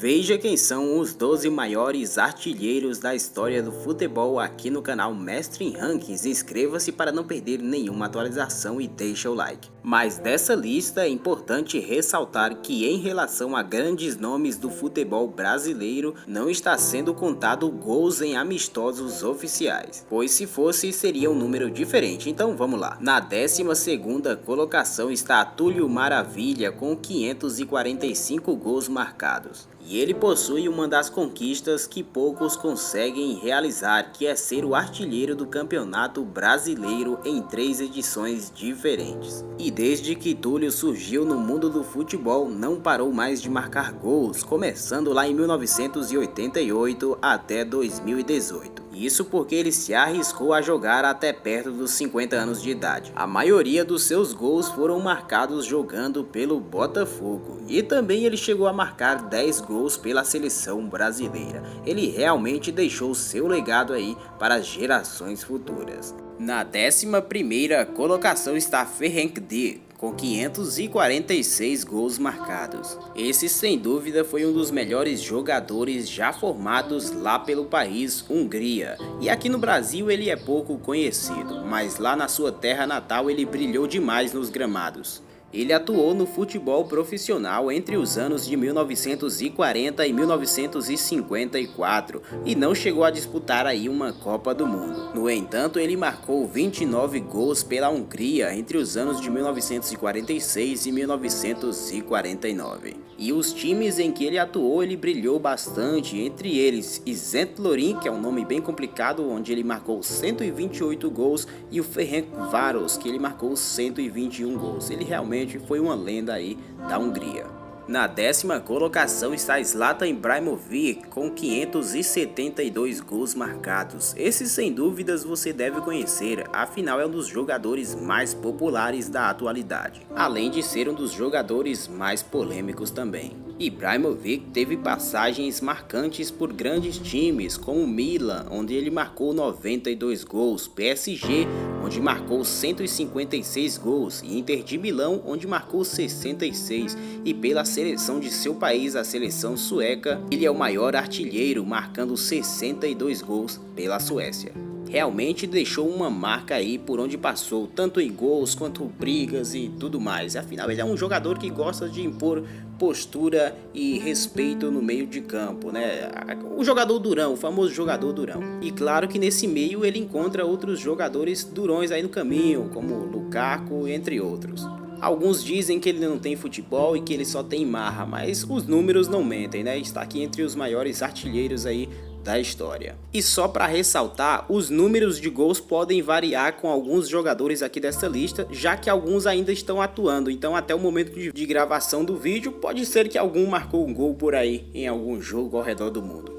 Veja quem são os 12 maiores artilheiros da história do futebol aqui no canal Mestre em Rankings. Inscreva-se para não perder nenhuma atualização e deixa o like. Mas dessa lista é importante ressaltar que em relação a grandes nomes do futebol brasileiro não está sendo contado gols em amistosos oficiais, pois se fosse seria um número diferente. Então vamos lá. Na 12ª colocação está Túlio Maravilha com 545 gols marcados. E ele possui uma das conquistas que poucos conseguem realizar, que é ser o artilheiro do Campeonato Brasileiro em 3 edições diferentes. E desde que Túlio surgiu no mundo do futebol, não parou mais de marcar gols, começando lá em 1988 até 2018. Isso porque ele se arriscou a jogar até perto dos 50 anos de idade. A maioria dos seus gols foram marcados jogando pelo Botafogo. E também ele chegou a marcar 10 gols pela seleção brasileira. Ele realmente deixou seu legado aí para as gerações futuras. Na 11ª colocação está Ferenc Dijk, com 546 gols marcados. Esse sem dúvida foi um dos melhores jogadores já formados lá pelo país Hungria. E aqui no Brasil ele é pouco conhecido, mas lá na sua terra natal ele brilhou demais nos gramados. Ele atuou no futebol profissional entre os anos de 1940 e 1954 e não chegou a disputar aí uma Copa do Mundo. No entanto, ele marcou 29 gols pela Hungria entre os anos de 1946 e 1949. E os times em que ele atuou, ele brilhou bastante, entre eles Szentlorin, que é um nome bem complicado, onde ele marcou 128 gols, e o Ferencváros, que ele marcou 121 gols. Ele realmente foi uma lenda aí da Hungria. Na 10ª colocação está Zlatan Ibrahimovic com 572 gols marcados. Esse sem dúvidas você deve conhecer, afinal é um dos jogadores mais populares da atualidade, além de ser um dos jogadores mais polêmicos também. Ibrahimovic teve passagens marcantes por grandes times como Milan, onde ele marcou 92 gols, PSG, onde marcou 156 gols, e Inter de Milão, onde marcou 66, e pela seleção de seu país, a seleção sueca, ele é o maior artilheiro, marcando 62 gols pela Suécia. Realmente deixou uma marca aí por onde passou, tanto em gols quanto brigas e tudo mais. Afinal, ele é um jogador que gosta de impor postura e respeito no meio de campo, né? O jogador durão, o famoso jogador durão. E claro que nesse meio ele encontra outros jogadores durões aí no caminho, como Lukaku, entre outros. Alguns dizem que ele não tem futebol e que ele só tem marra, mas os números não mentem, né? Está aqui entre os maiores artilheiros aí da história. E só para ressaltar, os números de gols podem variar com alguns jogadores aqui dessa lista, já que alguns ainda estão atuando, então até o momento de gravação do vídeo pode ser que algum marcou um gol por aí em algum jogo ao redor do mundo.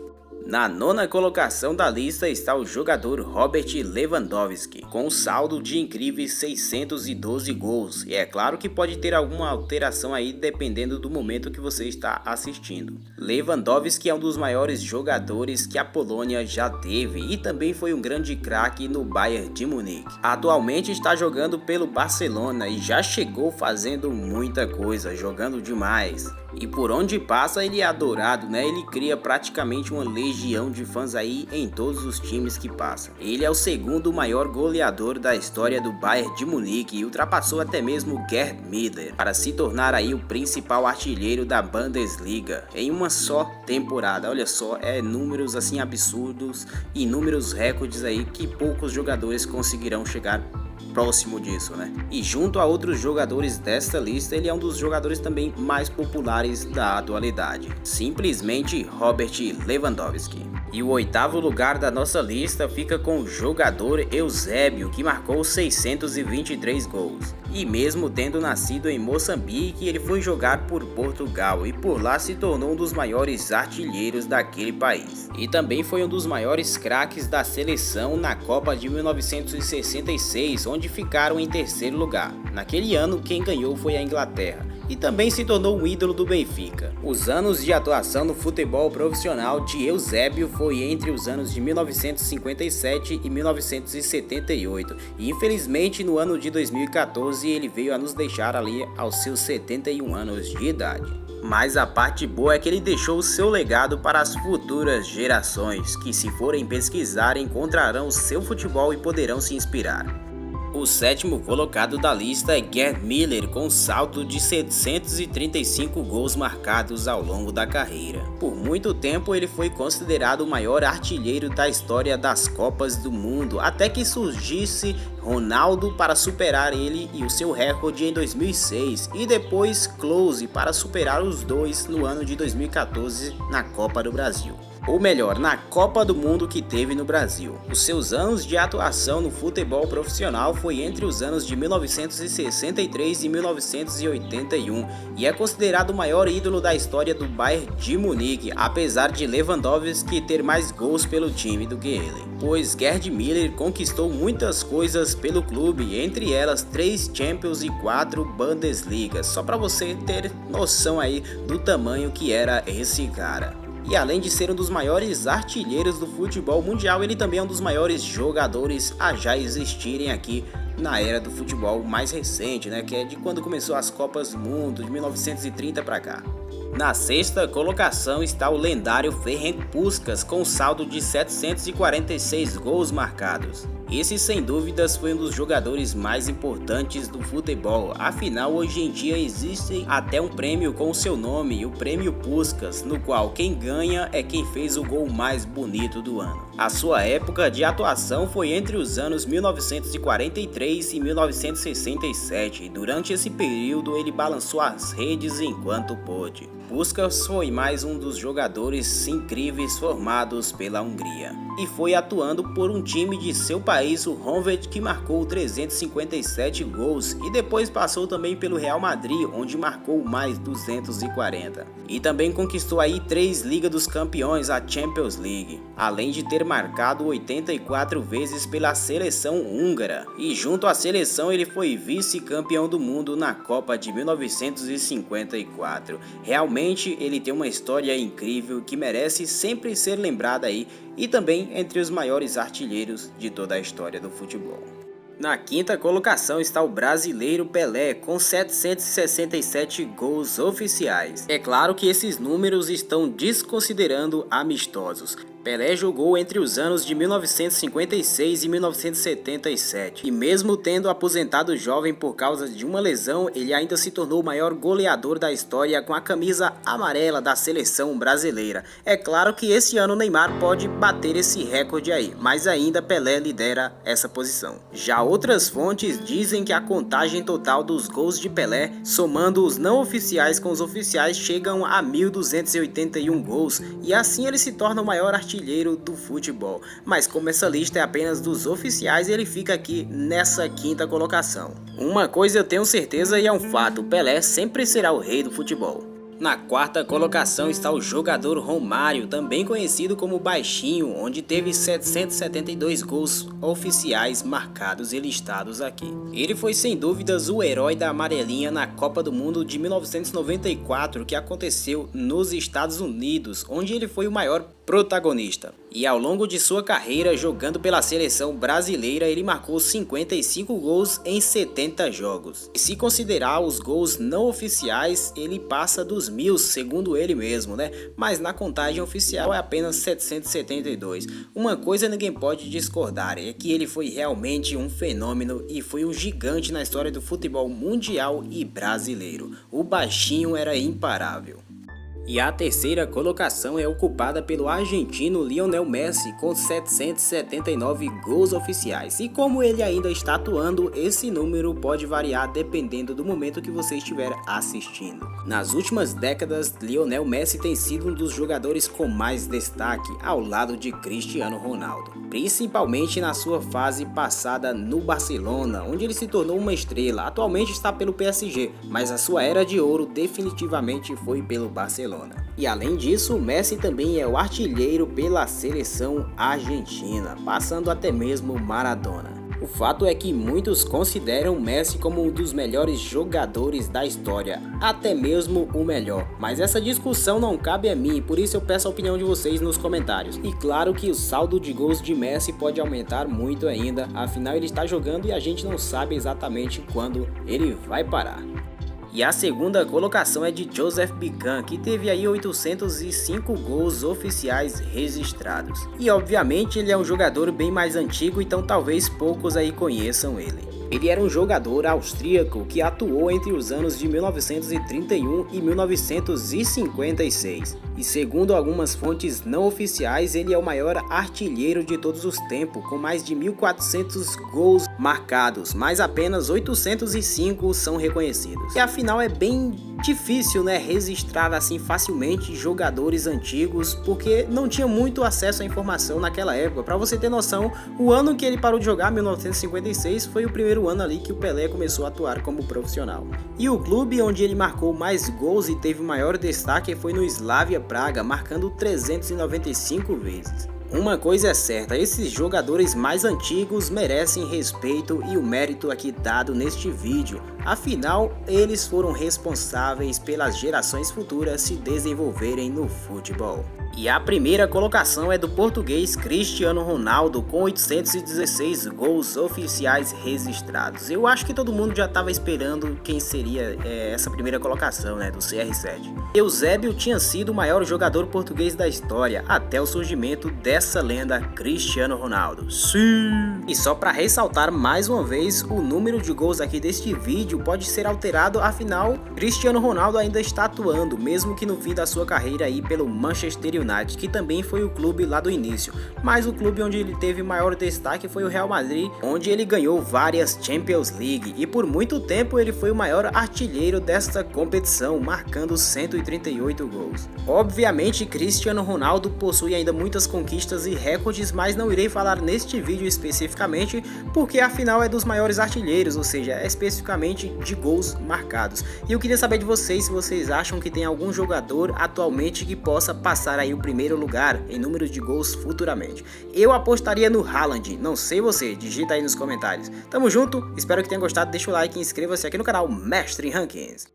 Na 9ª colocação da lista está o jogador Robert Lewandowski, com um saldo de incríveis 612 gols, e é claro que pode ter alguma alteração aí dependendo do momento que você está assistindo. Lewandowski é um dos maiores jogadores que a Polônia já teve e também foi um grande craque no Bayern de Munique. Atualmente está jogando pelo Barcelona e já chegou fazendo muita coisa, jogando demais. E por onde passa ele é adorado, né? Ele cria praticamente uma legião de fãs aí em todos os times que passa. Ele é o segundo maior goleador da história do Bayern de Munique e ultrapassou até mesmo Gerd Müller para se tornar aí o principal artilheiro da Bundesliga em uma só temporada. Olha só, é números assim absurdos e inúmeros recordes aí que poucos jogadores conseguirão chegar próximo disso, né? E junto a outros jogadores desta lista, ele é um dos jogadores também mais populares da atualidade. Simplesmente Robert Lewandowski. E o 8º lugar da nossa lista fica com o jogador Eusébio, que marcou 623 gols. E mesmo tendo nascido em Moçambique, ele foi jogar por Portugal e por lá se tornou um dos maiores artilheiros daquele país. E também foi um dos maiores craques da seleção na Copa de 1966, onde ficaram em 3º lugar. Naquele ano, quem ganhou foi a Inglaterra. E também se tornou um ídolo do Benfica. Os anos de atuação no futebol profissional de Eusébio foi entre os anos de 1957 e 1978. E infelizmente no ano de 2014 ele veio a nos deixar ali aos seus 71 anos de idade. Mas a parte boa é que ele deixou o seu legado para as futuras gerações, que se forem pesquisar encontrarão seu futebol e poderão se inspirar. O sétimo colocado da lista é Gerd Müller, com saldo de 735 gols marcados ao longo da carreira. Por muito tempo ele foi considerado o maior artilheiro da história das Copas do Mundo, até que surgisse Ronaldo para superar ele e o seu recorde em 2006, e depois Klose para superar os dois no ano de 2014 na Copa do Brasil. Ou melhor, na Copa do Mundo que teve no Brasil. Os seus anos de atuação no futebol profissional foi entre os anos de 1963 e 1981 e é considerado o maior ídolo da história do Bayern de Munique, apesar de Lewandowski ter mais gols pelo time do que ele. Pois Gerd Müller conquistou muitas coisas pelo clube, entre elas 3 Champions e 4 Bundesligas, só para você ter noção aí do tamanho que era esse cara. E além de ser um dos maiores artilheiros do futebol mundial, ele também é um dos maiores jogadores a já existirem aqui na era do futebol mais recente, né? Que é de quando começou as Copas do Mundo, de 1930 para cá. Na sexta colocação está o lendário Ferenc Puskás, com saldo de 746 gols marcados. Esse sem dúvidas foi um dos jogadores mais importantes do futebol, afinal hoje em dia existe até um prêmio com o seu nome, o Prêmio Puskás, no qual quem ganha é quem fez o gol mais bonito do ano. A sua época de atuação foi entre os anos 1943 e 1967 e durante esse período ele balançou as redes enquanto pôde. Puskás foi mais um dos jogadores incríveis formados pela Hungria e foi atuando por um time de seu país, o Honvéd, que marcou 357 gols e depois passou também pelo Real Madrid, onde marcou mais 240. E também conquistou aí 3 Liga dos Campeões, a Champions League, além de ter marcado 84 vezes pela seleção húngara e junto à seleção ele foi vice-campeão do mundo na Copa de 1954. Realmente ele tem uma história incrível que merece sempre ser lembrada aí e também entre os maiores artilheiros de toda a história do futebol. Na quinta colocação está o brasileiro Pelé, com 767 gols oficiais. É claro que esses números estão desconsiderando amistosos. Pelé jogou entre os anos de 1956 e 1977 e mesmo tendo aposentado jovem por causa de uma lesão, ele ainda se tornou o maior goleador da história com a camisa amarela da seleção brasileira. É claro que esse ano o Neymar pode bater esse recorde aí, mas ainda Pelé lidera essa posição. Já outras fontes dizem que a contagem total dos gols de Pelé, somando os não oficiais com os oficiais, chegam a 1.281 gols e assim ele se torna o maior artilheiro do futebol, mas como essa lista é apenas dos oficiais, ele fica aqui nessa quinta colocação. Uma coisa eu tenho certeza e é um fato, Pelé sempre será o rei do futebol. Na quarta colocação está o jogador Romário, também conhecido como Baixinho, onde teve 772 gols oficiais marcados e listados aqui. Ele foi sem dúvidas o herói da amarelinha na Copa do Mundo de 1994, que aconteceu nos Estados Unidos, onde ele foi o maior protagonista. E ao longo de sua carreira jogando pela seleção brasileira, ele marcou 55 gols em 70 jogos. E se considerar os gols não oficiais, ele passa dos 1000, segundo ele mesmo, né? Mas na contagem oficial é apenas 772. Uma coisa ninguém pode discordar, é que ele foi realmente um fenômeno e foi um gigante na história do futebol mundial e brasileiro. O baixinho era imparável. E a terceira colocação é ocupada pelo argentino Lionel Messi, com 779 gols oficiais. E como ele ainda está atuando, esse número pode variar dependendo do momento que você estiver assistindo. Nas últimas décadas, Lionel Messi tem sido um dos jogadores com mais destaque, ao lado de Cristiano Ronaldo, principalmente na sua fase passada no Barcelona, onde ele se tornou uma estrela. Atualmente está pelo PSG, mas a sua era de ouro definitivamente foi pelo Barcelona. E além disso, Messi também é o artilheiro pela seleção argentina, passando até mesmo Maradona. O fato é que muitos consideram Messi como um dos melhores jogadores da história, até mesmo o melhor. Mas essa discussão não cabe a mim, por isso eu peço a opinião de vocês nos comentários. E claro que o saldo de gols de Messi pode aumentar muito ainda, afinal ele está jogando e a gente não sabe exatamente quando ele vai parar. E a segunda colocação é de Joseph Bican, que teve aí 805 gols oficiais registrados. E obviamente ele é um jogador bem mais antigo, então talvez poucos aí conheçam ele. Ele era um jogador austríaco que atuou entre os anos de 1931 e 1956. E segundo algumas fontes não oficiais, ele é o maior artilheiro de todos os tempos, com mais de 1.400 gols marcados, mas apenas 805 são reconhecidos. E afinal é bem difícil, né, registrar assim facilmente jogadores antigos, porque não tinha muito acesso à informação naquela época. Para você ter noção, o ano que ele parou de jogar, 1956, foi o primeiro ano ali que o Pelé começou a atuar como profissional. E o clube onde ele marcou mais gols e teve maior destaque foi no Slavia Praga, marcando 395 vezes. Uma coisa é certa, esses jogadores mais antigos merecem respeito e o mérito aqui dado neste vídeo, afinal eles foram responsáveis pelas gerações futuras se desenvolverem no futebol. E a primeira colocação é do português Cristiano Ronaldo, com 816 gols oficiais registrados. Eu acho que todo mundo já estava esperando quem seria essa primeira colocação, né, do CR7. Eusébio tinha sido o maior jogador português da história, até o surgimento dessa lenda Cristiano Ronaldo. Sim! E só para ressaltar mais uma vez, o número de gols aqui deste vídeo pode ser alterado, afinal, Cristiano Ronaldo ainda está atuando, mesmo que no fim da sua carreira aí pelo Manchester United, que também foi o clube lá do início, mas o clube onde ele teve maior destaque foi o Real Madrid, onde ele ganhou várias Champions League e por muito tempo ele foi o maior artilheiro desta competição, marcando 138 gols. Obviamente Cristiano Ronaldo possui ainda muitas conquistas e recordes, mas não irei falar neste vídeo especificamente, porque afinal é dos maiores artilheiros, ou seja, é especificamente de gols marcados. E eu queria saber de vocês se vocês acham que tem algum jogador atualmente que possa passar aí o primeiro lugar em número de gols futuramente. Eu apostaria no Haaland, não sei você, digita aí nos comentários. Tamo junto, espero que tenha gostado, deixa o like e inscreva-se aqui no canal Mestre em Rankings.